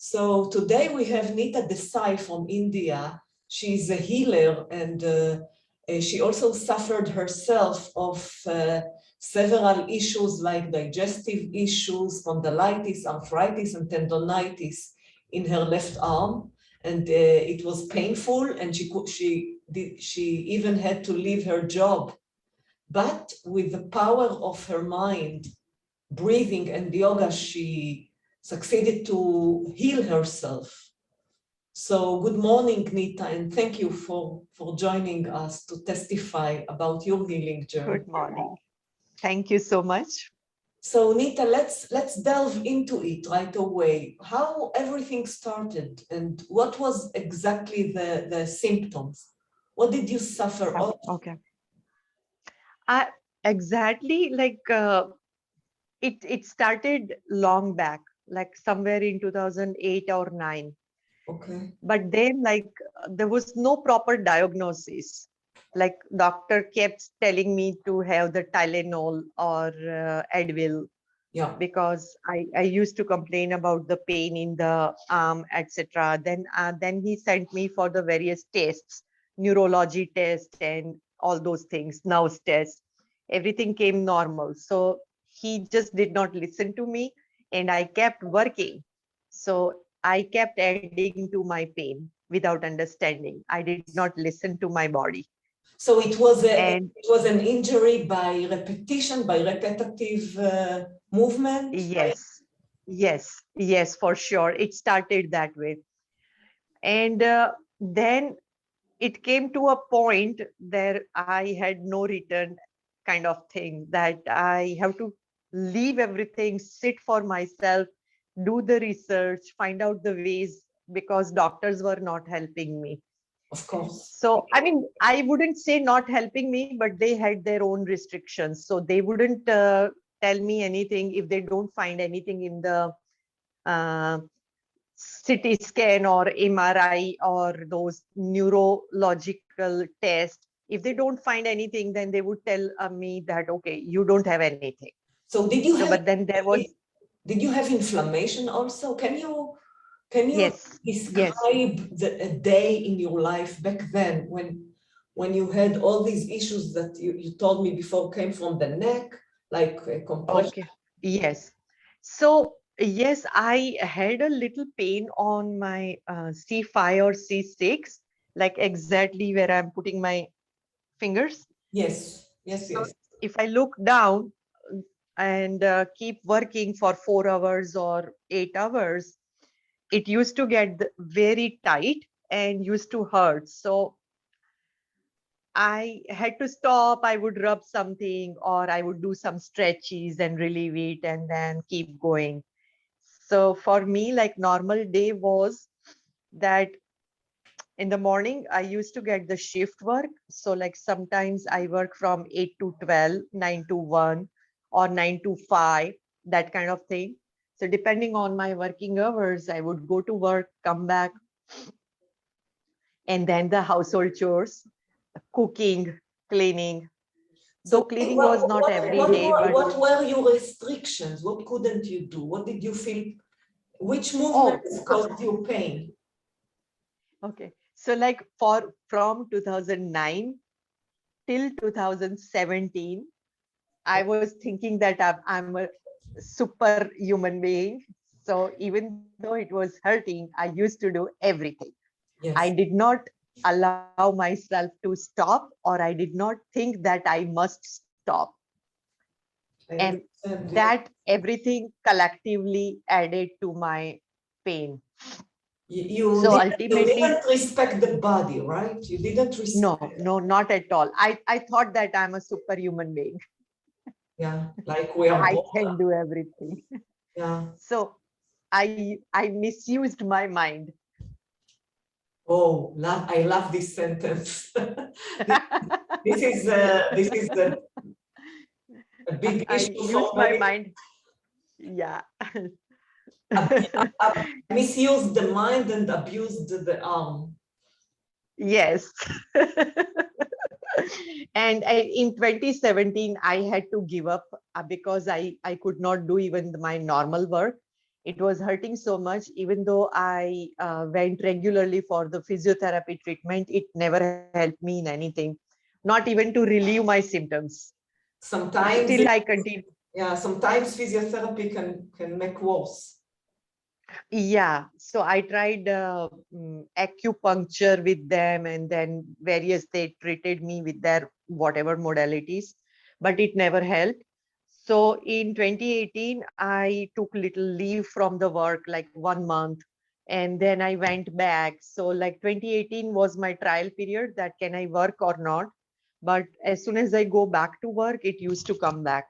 So today we have Neeta Desai from India. She's a healer, and she also suffered herself of several issues like digestive issues, spondylitis, arthritis, and tendonitis in her left arm. And it was painful, and she even had to leave her job. But with the power of her mind, breathing and yoga, she succeeded to heal herself. So good morning, Neeta, and thank you for joining us to testify about your healing journey. Good morning. Thank you so much. So Neeta, let's delve into it right away. How everything started and what was exactly the symptoms? What did you suffer of? Okay. Exactly like it started long back, like somewhere in 2008 or 9. Okay. But then there was no proper diagnosis. Like doctor kept telling me to have the Tylenol or Advil, Yeah. because I used to complain about the pain in the arm, etc. Then he sent me for the various tests, neurology test and all those things, nerves test. Everything came normal. So he just did not listen to me, and I kept working. So I kept adding to my pain without understanding. I did not listen to my body. So it was And an injury by repetition, by repetitive movement? yes, for sure. It started that way. And then it came to a point where I had no return kind of thing, that I have to leave everything, sit for myself, do the research, find out the ways, because doctors were not helping me. Of course. So, I mean, I wouldn't say not helping me, but they had their own restrictions. So they wouldn't tell me anything if they don't find anything in the uh, CT scan or MRI or those neurological tests. If they don't find anything, then they would tell me that, okay, you don't have anything. So But then there was. did you have inflammation also? Can you Yes, describe a day in your life back then when you had all these issues that you told me before came from the neck, like compression? Okay. Yes. So, yes, I had a little pain on my C5 or C6, like exactly where I'm putting my fingers. Yes, yes, So yes. if I look down and keep working for 4 hours or 8 hours, it used to get very tight and used to hurt. So I had to stop. I would rub something or I would do some stretches and relieve it and then keep going. So for me, like normal day was that in the morning, I used to get the shift work. So like sometimes I work from 8 to 12, 9 to 1 or 9 to 5, that kind of thing. So depending on my working hours, I would go to work, come back, and then the household chores, cooking, cleaning. Though So cleaning was not every day, but what were your restrictions? What couldn't you do? What did you feel? Which oh, movements caused you pain? okay. So like from 2009 till 2017, I was thinking that I'm a super human being. So even though it was hurting, I used to do everything. I Yes. did not allow myself to stop, or I did not think that I must stop. I And understand. that everything collectively added to my pain. So You ultimately, didn't respect the body, right? You didn't respect, no, not at all. I thought that I'm a superhuman being. yeah, like we are I both. can do everything. Yeah. So I misused my mind. Oh, I love this sentence. This is a big I issue for used my many. mind. Yeah. Misused the mind and abused the arm. Yes. And in 2017, I had to give up because I could not do even my normal work. It was hurting so much. Even though I went regularly for the physiotherapy treatment, it never helped me in anything, not even to relieve my symptoms. Sometimes, Still, I continue. yeah, sometimes physiotherapy can make worse. Yeah, so I tried acupuncture with them, and then various, they treated me with their whatever modalities, but it never helped. So in 2018, I took little leave from the work, like 1 month, and then I went back. So like 2018 was my trial period, that can I work or not. But as soon as I go back to work, it used to come back.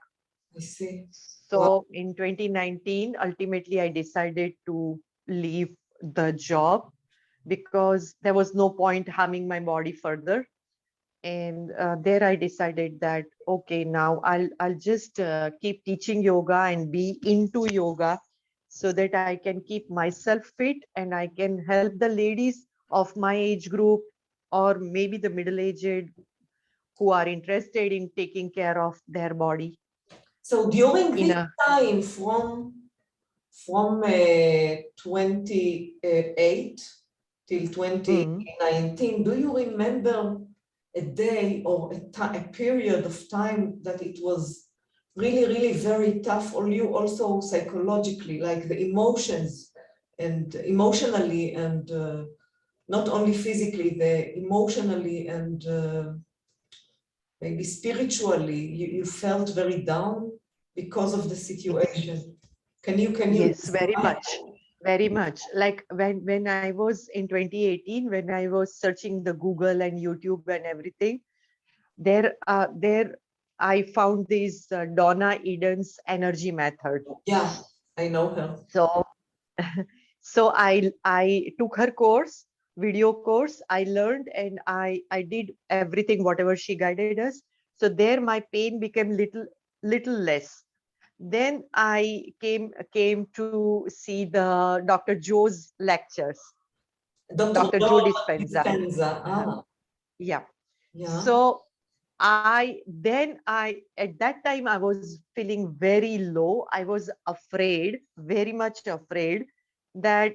I see. Wow. So in 2019, ultimately, I decided to leave the job because there was no point harming my body further. And there I decided that, okay, now I'll just keep teaching yoga and be into yoga so that I can keep myself fit and I can help the ladies of my age group, or maybe the middle-aged who are interested in taking care of their body So during in this a time from 28 till mm, 2019, do you remember a day or a period of time that it was really, really very tough on you, also psychologically, like the emotions and emotionally, and not only physically, the emotionally and maybe spiritually, you felt very down because of the situation? Can you yes, very describe? much, very much. Like when I was in 2018, when I was searching the Google and YouTube and everything, there I found this Donna Eden's energy method. Yeah, I know her. So so I took her course, video course. I learned and I did everything whatever she guided us. So there my pain became little less. Then I came to see the Dr. Joe's lectures, Dr. Dr. Joe Joe Dispenza. Dispenza. Uh, Ah, yeah. yeah, So I at that time I was feeling very low. I was afraid, very much afraid that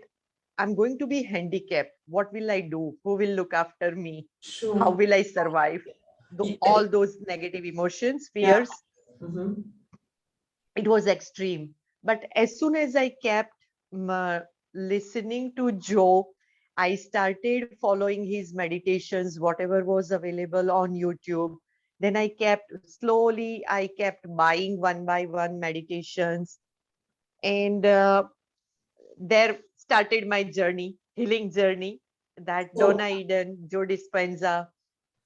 I'm going to be handicapped. What will I do? Who will look after me? How sure. will I survive? Yeah, All those negative emotions, yeah. fears, Mhm. it was extreme. But as soon as I kept listening to Joe, I started following his meditations, whatever was available on YouTube. Then I kept slowly, I kept buying one by one meditations. And there started my journey, healing journey, that So, Donna Eden, Joe Dispenza,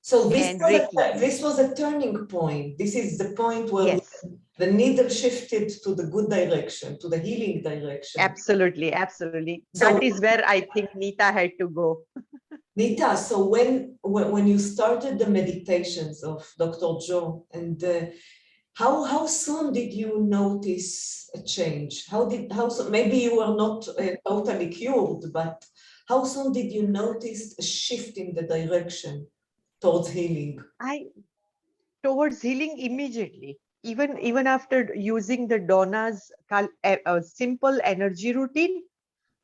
so and Reiki. this was a turning point. This is the point where Yes, the needle shifted to the good direction, to the healing direction. absolutely, absolutely. That So, is where I think Neeta had to go. Nita, so when you started the meditations of Dr. Joe, and how soon did you notice a change? How soon, maybe you were not totally cured, but how soon did you notice a shift in the direction towards healing? I towards healing immediately. Even after using the Donna's simple energy routine,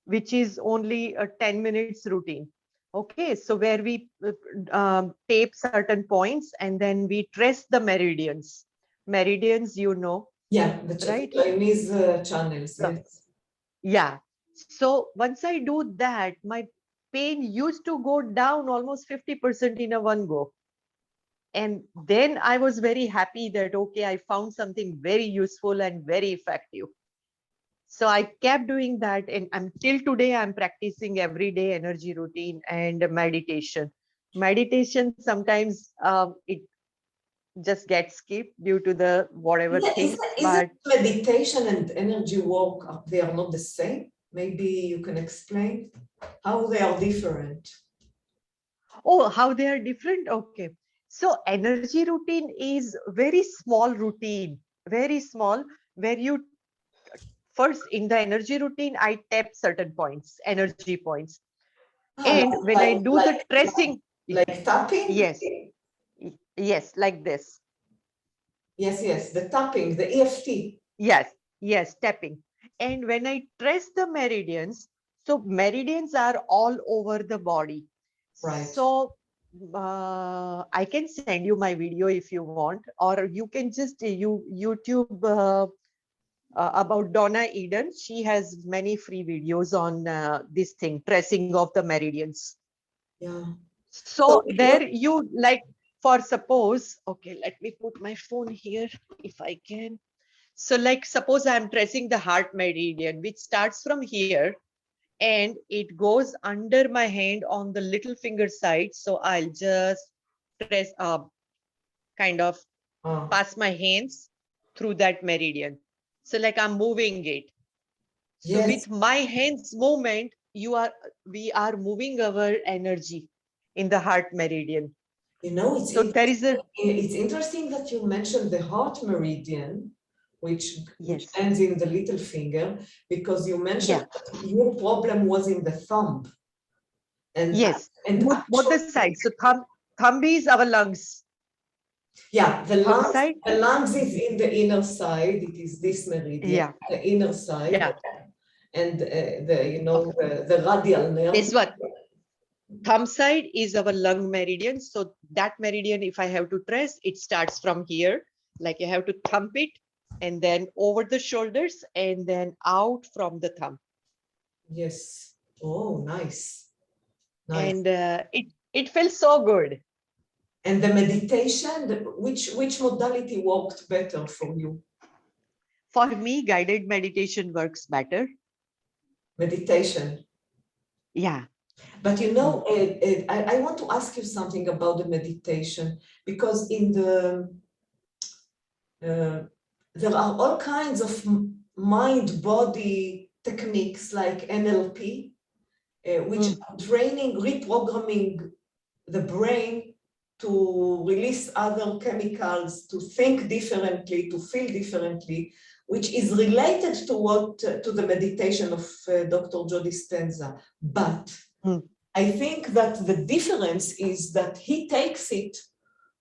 which is only a 10 minutes routine. Okay, so where we tape certain points and then we trace the meridians. Meridians, Yeah, the right? Chinese channels, So, yes. yeah. So once I do that, my pain used to go down almost 50% in a one go. And then I was very happy that, okay, I found something very useful and very effective. So I kept doing that. And until today, I'm practicing everyday energy routine and meditation. Meditation, sometimes it just gets skipped due to the whatever things. Isn't But meditation and energy work, they are not the same? Maybe you can explain how they are different. oh, how they are different. Okay. So energy routine is very small routine, very small, where you first in the energy routine, I tap certain points, energy points. Ah, And when I do the tracing, like tapping? yes, yes, like this. Yes, yes, the tapping, the EFT. Yes, yes, tapping. And when I trace the meridians, so meridians are all over the body. Right. So I can send you my video if you want, or you can just YouTube about Donna Eden. She has many free videos on this thing, tracing of the meridians. Yeah. So there you like, for suppose, okay, let me put my phone here if I can. So like suppose I'm tracing the heart meridian, which starts from here and it goes under my hand on the little finger side. So I'll just trace kind of pass my hands through that meridian. So like I'm moving it. So Yes. with my hands movement, we are moving our energy in the heart meridian. You know, So there is a it's interesting that you mentioned the heart meridian, which yes, ends in the little finger, because you mentioned yeah, that your problem was in the thumb. And yes, and both the actually, sides. So thumb is our lungs. yeah, Thumb side, the lungs is in the inner side. It is this meridian, yeah, the inner side, yeah. and the you know Okay. the radial nerve. This one, thumb side is our lung meridian. So that meridian, if I have to trace, it starts from here. Like you have to thump it and then over the shoulders and then out from the thumb. Yes. Oh, nice, nice. And it feels so good. And the meditation, which modality worked better for you? For me, guided meditation works better. Meditation. Yeah. But you Mm. know, I want to ask you something about the meditation, because in uh, there are all kinds of mind-body techniques like NLP, which are training, reprogramming the brain to release other chemicals, to think differently, to feel differently, which is related to to the meditation of Dr. Jody Stenza. But Mm. I think that the difference is that he takes it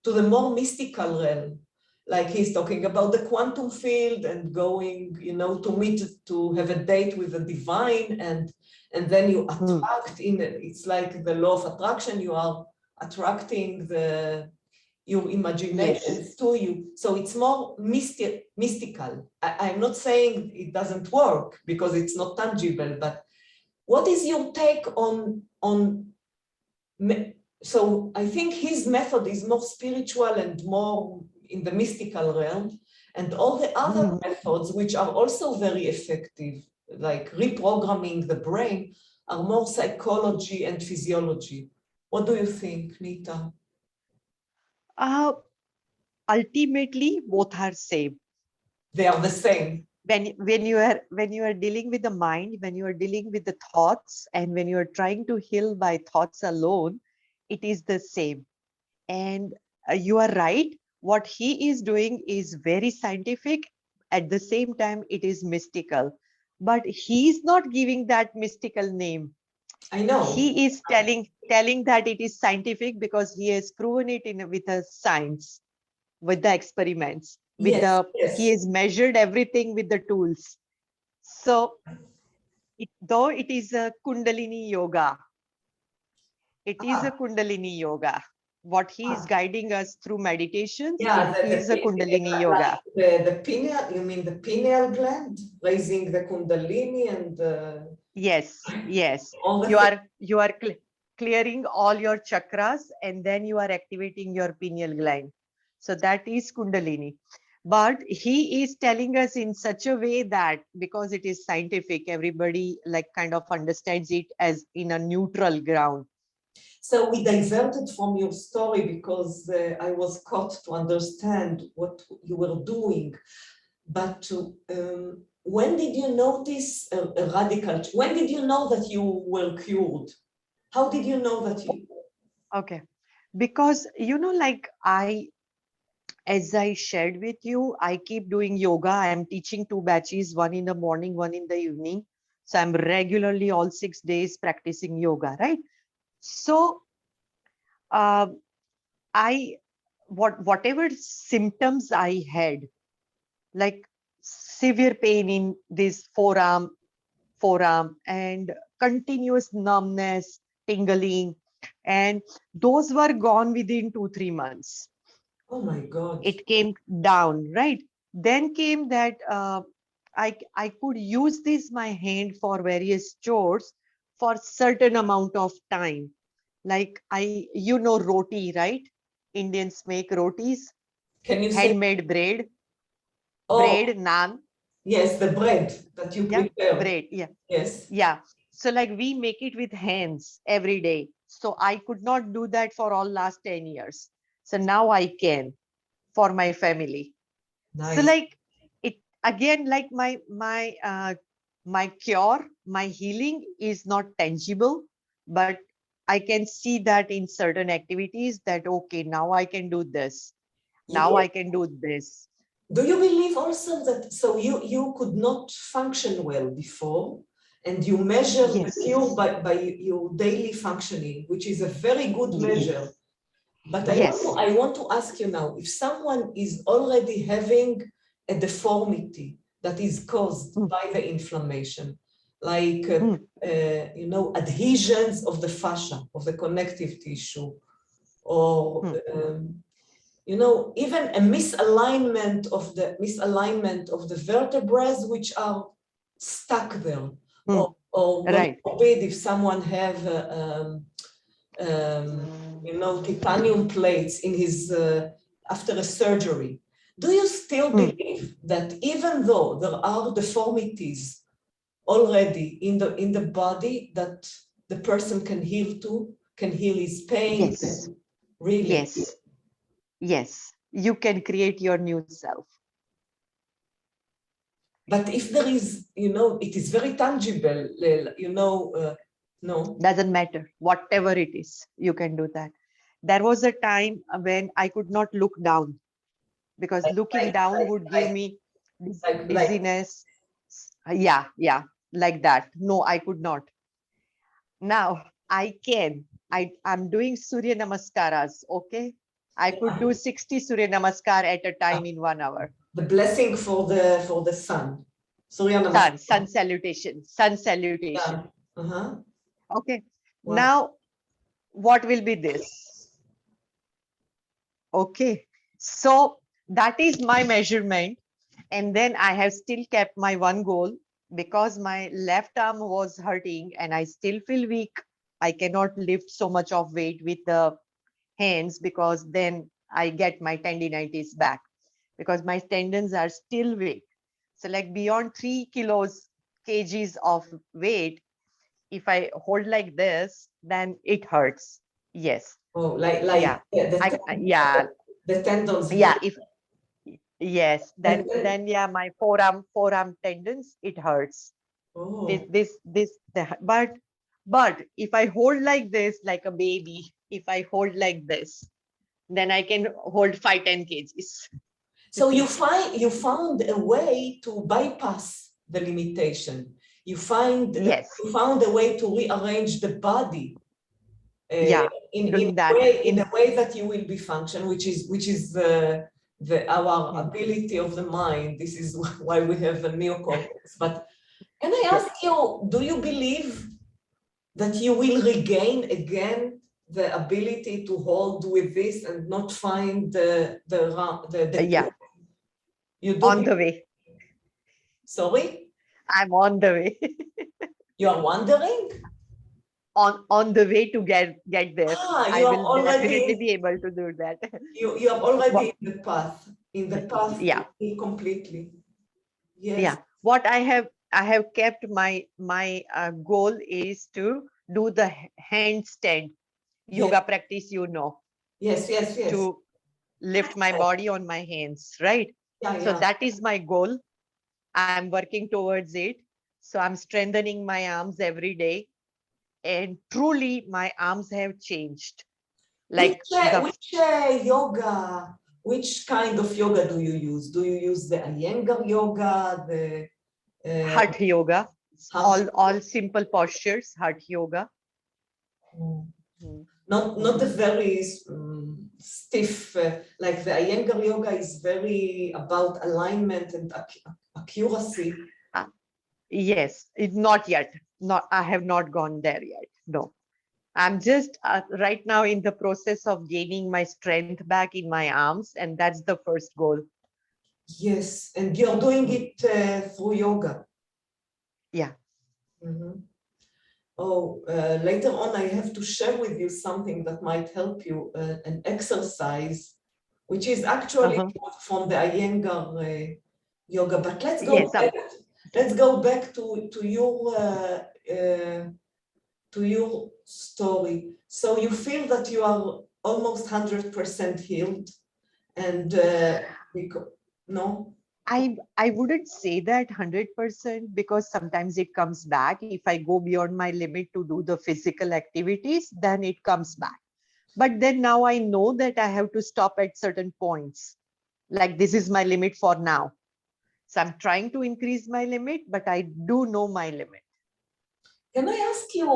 to the more mystical realm. Like he's talking about the quantum field and going, you know, to meet, to have a date with the divine, and then you attract in, it's like the law of attraction, you are attracting your imaginations to you. So it's more mystical. I'm not saying it doesn't work because it's not tangible, but what is your take on so I think his method is more spiritual and more in the mystical realm, and all the other methods, which are also very effective, like reprogramming the brain, are more psychology and physiology. What do you think, Neeta? Uh, Ultimately, both are same. They are the same. When you are dealing with the mind, when you are dealing with the thoughts, and when you are trying to heal by thoughts alone, it is the same. And you are right. What he is doing is very scientific. At the same time, it is mystical. But he is not giving that mystical name. I know. He is telling that it is scientific because he has proven it in with a science, with the experiments, with Yes, the he yes. has measured everything with the tools. So though it is a Kundalini yoga, it is a Ah, Kundalini yoga. What he is ah. guiding us through meditations, Yeah, it is a Kundalini yoga. the pineal, you mean the pineal gland, raising the Kundalini and Yes, yes. all the You things. are clearing all your chakras and then you are activating your pineal gland. So that is Kundalini. But he is telling us in such a way that because it is scientific, everybody like kind of understands it as in a neutral ground. So we diverted from your story because I was caught to understand what you were doing. But when did you notice a radical? When did you know that you were cured? How did you know that you? Okay. Because like as I shared with you, I keep doing yoga. I'm teaching two batches, one in the morning, one in the evening. So I'm regularly all 6 days practicing yoga, right? So uh, whatever symptoms I had, like severe pain in this forearm, and continuous numbness, tingling, and those were gone within 2-3 months. Oh my God. It came down, right? Then came that I could use this my hand for various chores for certain amount of time. Like roti, right? Indians make rotis, Can you say, handmade oh, naan. yes, the bread that you Yeah, prepare. bread. Yeah, Yes. yeah. So like we make it with hands every day. So I could not do that for all last 10 years. So now I can for my family. So Nice. like it again, like my cure, my healing is not tangible, but I can see that in certain activities that okay, now I can do this. Now Yeah. I can do this. Do you believe also that, so you could not function well before, and you measure the cure Yes. by your daily functioning, which is a very good measure. But Yes. I want to ask you now, if someone is already having a deformity that is caused Mm, by the inflammation, like, mm, adhesions of the fascia, of the connective tissue, or, mm, even a misalignment of the vertebrae which are stuck there, mm. or God Right. forbid, if someone have titanium plates in his after a surgery. Do you still Mm. believe that even though there are deformities already in the body, that the person can heal too, can heal his pain? Yes. Really? Yes. Yes. You can create your new self. But if there is, it is very tangible, no? Doesn't matter. Whatever it is, you can do that. There was a time when I could not look down because looking Like, down like, would give like, me like, dizziness. Yeah, yeah, like that. No, I could not. Now I can. I'm doing Surya Namaskaras. Okay. I could do 60 Surya Namaskar at a time in 1 hour. the blessing for the sun. Surya Namaskar. Sun salutation, sun salutation. Yeah. Uh-huh. Okay. Wow. Now, what will be this? Okay. So that is my measurement. And then I have still kept my one goal because my left arm was hurting and I still feel weak. I cannot lift so much of weight with the hands because then I get my tendinitis back because my tendons are still weak. So like beyond 3 kgs of weight, if I hold like this, then it hurts. Yes. Oh, Yeah. yeah, Yeah. the tendons Yeah. break. If yes, And then yeah, my forearm tendons, it hurts. oh, But if I hold like this, like a baby, if I hold like this, then I can hold 5-10 kgs. so you found a way to bypass the limitation. Yes. You found a way to rearrange the body Yeah. Doing that in in a way that you will be function, which is our ability of the mind. This is why we have a neocortex. But can I yes. ask you, do you believe that you will regain again the ability to hold with this and not find Yeah. you do On the way. sorry, I'm on the way. you are wondering, On the way to get there. I you are will definitely already be able to do that. you are already What in the path yeah. completely. Yes. Yeah. What I have kept my goal is to do the handstand Yes, yoga practice, yes, yes, yes. to lift my body on my hands, right? Yeah, So yeah. that is my goal. I'm working towards it. So I'm strengthening my arms every day. And truly, my arms have changed. Like the Which kind of yoga do you use? Do you use the Iyengar yoga, the heart yoga, heart? all simple postures, heart yoga. Mm. Mm, Not the mm. very stiff, like the Iyengar yoga is very about alignment and accuracy. Yes, it's not yet. Not, I have not gone there yet. No, I'm just right now in the process of gaining my strength back in my arms, and that's the first goal. Yes, and you're doing it through yoga. Yeah. Mm-hmm. Oh, later on, I have to share with you something that might help you, an exercise, which is actually from the Iyengar yoga. But Yes. let's go back to your story. So you feel that you are almost 100% healed, and no? I wouldn't say that 100% because sometimes it comes back. If I go beyond my limit to do the physical activities, then it comes back. But then now I know that I have to stop at certain points. Like this is my limit for now. So I'm trying to increase my limit, but I do know my limit. Can I ask you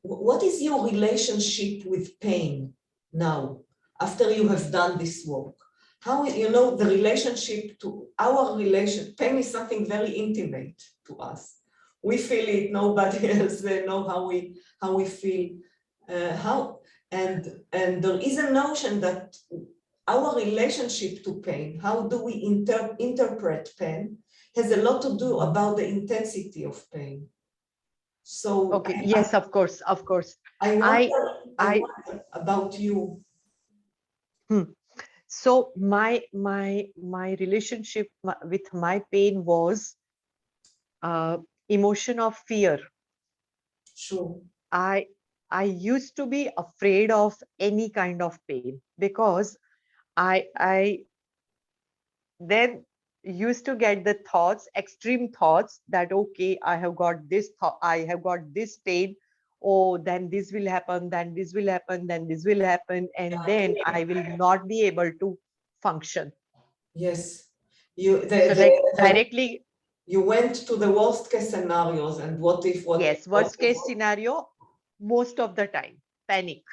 what is your relationship with pain now, after you have done this work? How, the relationship to our relation, pain is something very intimate to us. We feel it, nobody else know how we feel. And there is a notion that our relationship to pain, how do we interpret pain, has a lot to do about the intensity of pain. So Okay. Yes, of course. Of course. I I wonder about you. So my relationship with my pain was emotion of fear. Sure. I I used to be afraid of any kind of pain because I then used to get the thoughts, extreme thoughts that okay, I have got this thought, I have got this pain. Oh, then this will happen, then this will happen, then this will happen, and then I will not be able to function. Yes. So like directly, You went to the worst case scenarios, and what if, yes, worst case scenario, most of the time, panic.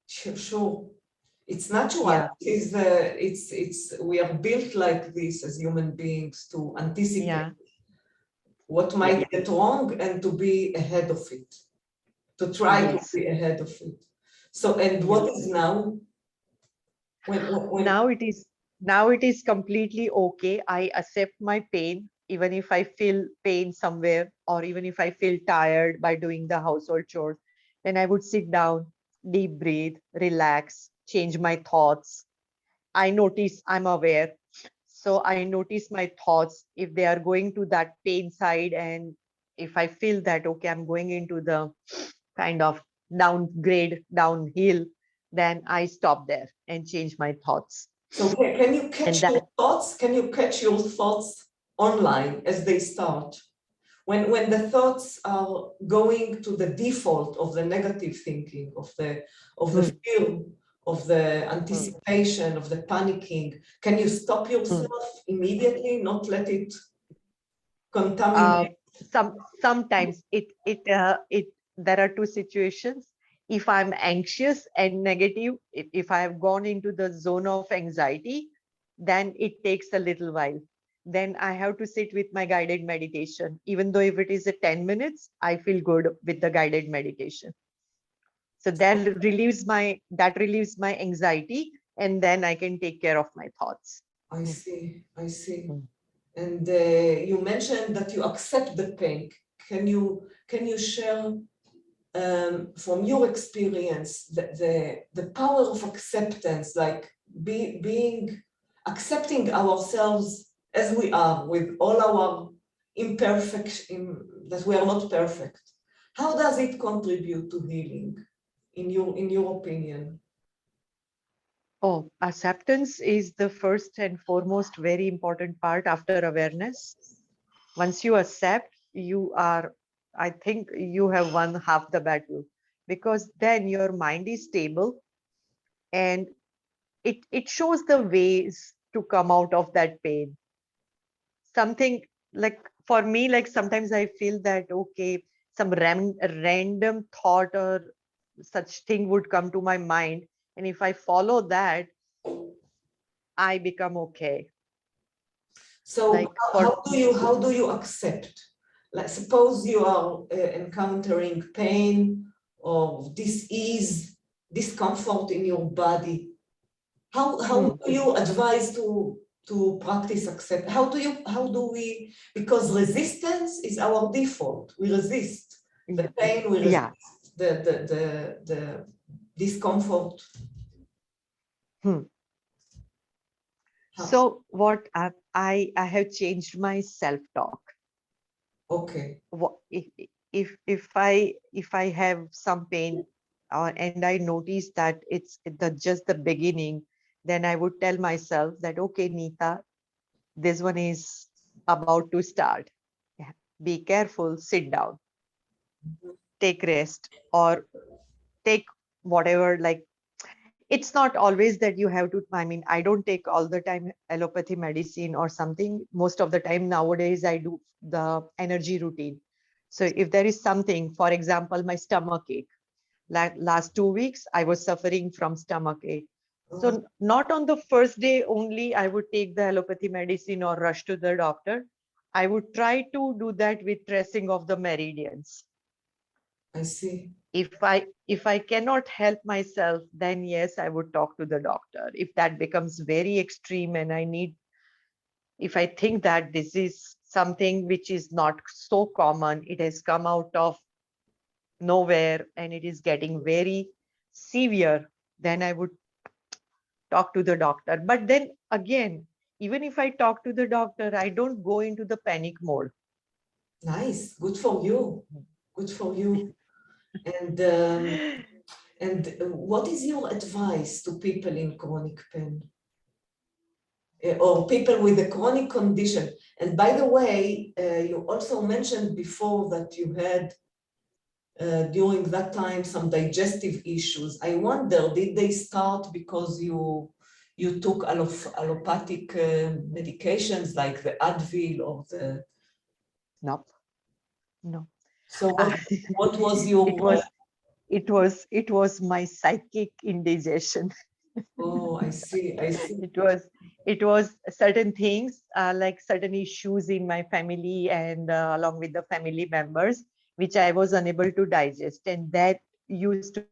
Sure. It's natural. Yeah, We are built like this as human beings to anticipate yeah, what yeah. might get wrong and to be ahead of it, to try to Yes, be ahead of it. So, and yeah. what is now? When Now it is completely okay. I accept my pain, even if I feel pain somewhere, or even if I feel tired by doing the household chores, then I would sit down, deep breathe, relax, change my thoughts. I notice I'm aware. So I notice my thoughts if they are going to that pain side, and if I feel that okay, I'm going into the kind of downgrade, downhill, then I stop there and change my thoughts. So can you And catch your that thoughts? Can you catch your thoughts online as they start? When the thoughts are going to the default of the negative thinking, of the mm, fear, of the mm, anticipation, of the panicking, can you stop mm. yourself immediately, not let it Uh, contaminate? sometimes it there are two situations. If I'm anxious and negative, if I have gone into the zone of anxiety, then it takes a little while. Then I have to sit with my guided meditation. Even though if it is a 10 minutes, I feel good with the guided meditation. So that relieves my anxiety, and then I can take care of my thoughts. I Mm, see, I see. mm, And you mentioned that you accept the pain. Can you share from your experience the power of acceptance, like being accepting ourselves as we are with all our imperfection, that we are not perfect? How does it contribute to healing, in your opinion? Oh, acceptance is the first and foremost very important part after awareness. Once you accept, I think you have won half the battle, because then your mind is stable, and it shows the ways to come out of that pain. Something like, for me, like sometimes I feel that okay, some random thought or such thing would come to my mind, and if I follow that, I become okay. So Like for how do you accept? Like suppose you are encountering pain or dis-ease, discomfort in your body. How do you advise to practice accept? How do we, because resistance is our default. We resist the yeah, pain, we yeah. resist the discomfort. Hmm. How? So what I have changed my self-talk. Okay. If I have some pain and I notice that it's just the beginning, then I would tell myself that, okay, Neeta, this one is about to start. Yeah. Be careful, sit down, take rest, or take whatever, like, it's not always that you have to, I mean, I don't take all the time allopathy medicine or something. Most of the time nowadays I do the energy routine. So if there is something, for example, my stomach ache, like last 2 weeks I was suffering from stomach ache. So Oh, not on the first day only I would take the allopathy medicine or rush to the doctor. I would try to do that with tracing of the meridians. I see. If I cannot help myself, then yes, I would talk to the doctor. If that becomes very extreme and I need, if I think that this is something which is not so common, it has come out of nowhere and it is getting very severe, then I would talk to the doctor. But then again, even if I talk to the doctor, I don't go into the panic mode. Nice. Good for you. Good for you. And what is your advice to people in chronic pain? Or people with a chronic condition? And by the way, you also mentioned before that you had during that time some digestive issues. I wonder, did they start because you took allopathic medications like the Advil or the... No, no. So Uh, what was it your... was it was my psychic indigestion. Oh, I see, I see. It was certain things, like certain issues in my family and along with the family members, which I was unable to digest, and that used to